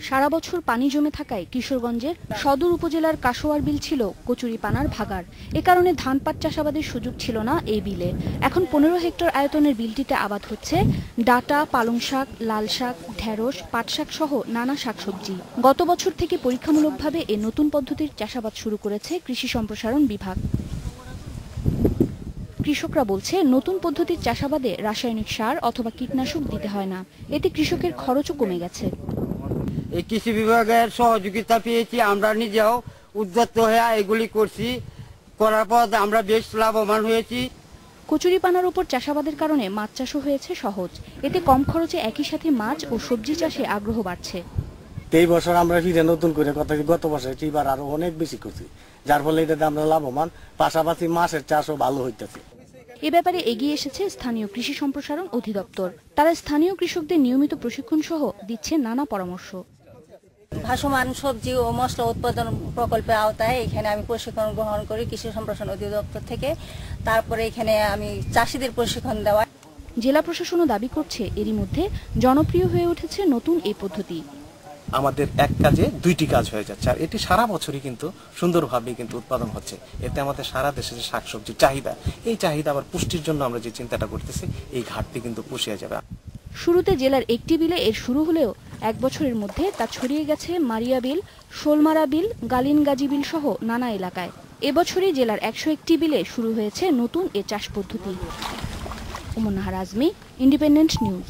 সারা বছর পানি জমে থাকায় কিশোরগঞ্জের সদর উপজেলার কাশোয়ার বিল ছিল কচুরিপানার ভাগাড়। এ কারণে ধান পাট চাষাবাদের সুযোগ ছিল না এই বিলে। এখন 15 হেক্টর আয়তনের বিলটিতে আবাদ হচ্ছে ডাটা, পালং শাক, লাল শাক, ঢেঁড়স, পাট শাক সহ নানা শাকসবজি। গত বছর থেকে পরীক্ষামূলকভাবে এ নতুন পদ্ধতির চাষাবাদ শুরু করেছে কৃষি সম্প্রসারণ বিভাগ। কৃষকরা বলছে, নতুন পদ্ধতির চাষাবাদে রাসায়নিক সার অথবা কীটনাশক দিতে হয় না। এতে কৃষকের খরচও কমে গেছে। এই কৃষি বিভাগের সহযোগিতা পেয়েছি, আমরা নিজেও উদ্যত হয়ে এগুলি করছি, করার পর আমরা বেশ লাভবান হয়েছি। কচুরিপানার উপর চাষাবাদের কারণে মাছ চাষও হয়েছে সহজ। এতে কম খরচে একই সাথে মাছ ও সবজি চাষে আগ্রহ বাড়ছে। এই বছর আমরা ফিরে নতুন করে গত বছর এবার আরো অনেক বেশি করছি, যার ফলে এটাতে আমরা লাভবান, পাশাপাশি মাছের চাষও ভালো হইতেছে। এ ব্যাপারে এগিয়ে এসেছে স্থানীয় কৃষি সম্প্রসারণ অধিদপ্তর। তারা স্থানীয় কৃষকদের নিয়মিত প্রশিক্ষণ সহ দিচ্ছে নানা পরামর্শ। ভাসমান সবজি ও মশলা উৎপাদন প্রকল্পের আওতায় এখানে আমি প্রশিক্ষণ গ্রহণ করি কৃষি সম্প্রসারণ অধিদপ্তর থেকে। তারপরে এখানে আমি চাষিদের প্রশিক্ষণ দেওয়া। জেলা প্রশাসনও দাবি করছে, এরই মধ্যে জনপ্রিয় হয়ে উঠেছে নতুন এই পদ্ধতি। আমাদের এক কাজে দুইটি কাজ হয়ে যাচ্ছে, আর এটি সারা বছরই কিন্তু সুন্দরভাবে কিন্তু উৎপাদন হচ্ছে। এতে আমাদের সারা দেশে যে শাকসবজির চাহিদা, এই চাহিদা আবার পুষ্টির জন্য আমরা যে চিন্তাটা করতেছি, এই ঘাটতি কিন্তু পুষিয়ে যাবে। শুরুতে জেলার একটি বিলে এর শুরু হলেও এক বছরের মধ্যে তা ছড়িয়ে গেছে মারিয়া বিল, শোলমারা বিল, গালিনগাজী বিল সহ নানা এলাকায়। এবছরই জেলার 101টি বিলে শুরু হয়েছে নতুন এ চাষ পদ্ধতি। উমন নাহার আজমি, ইন্ডিপেন্ডেন্ট নিউজ।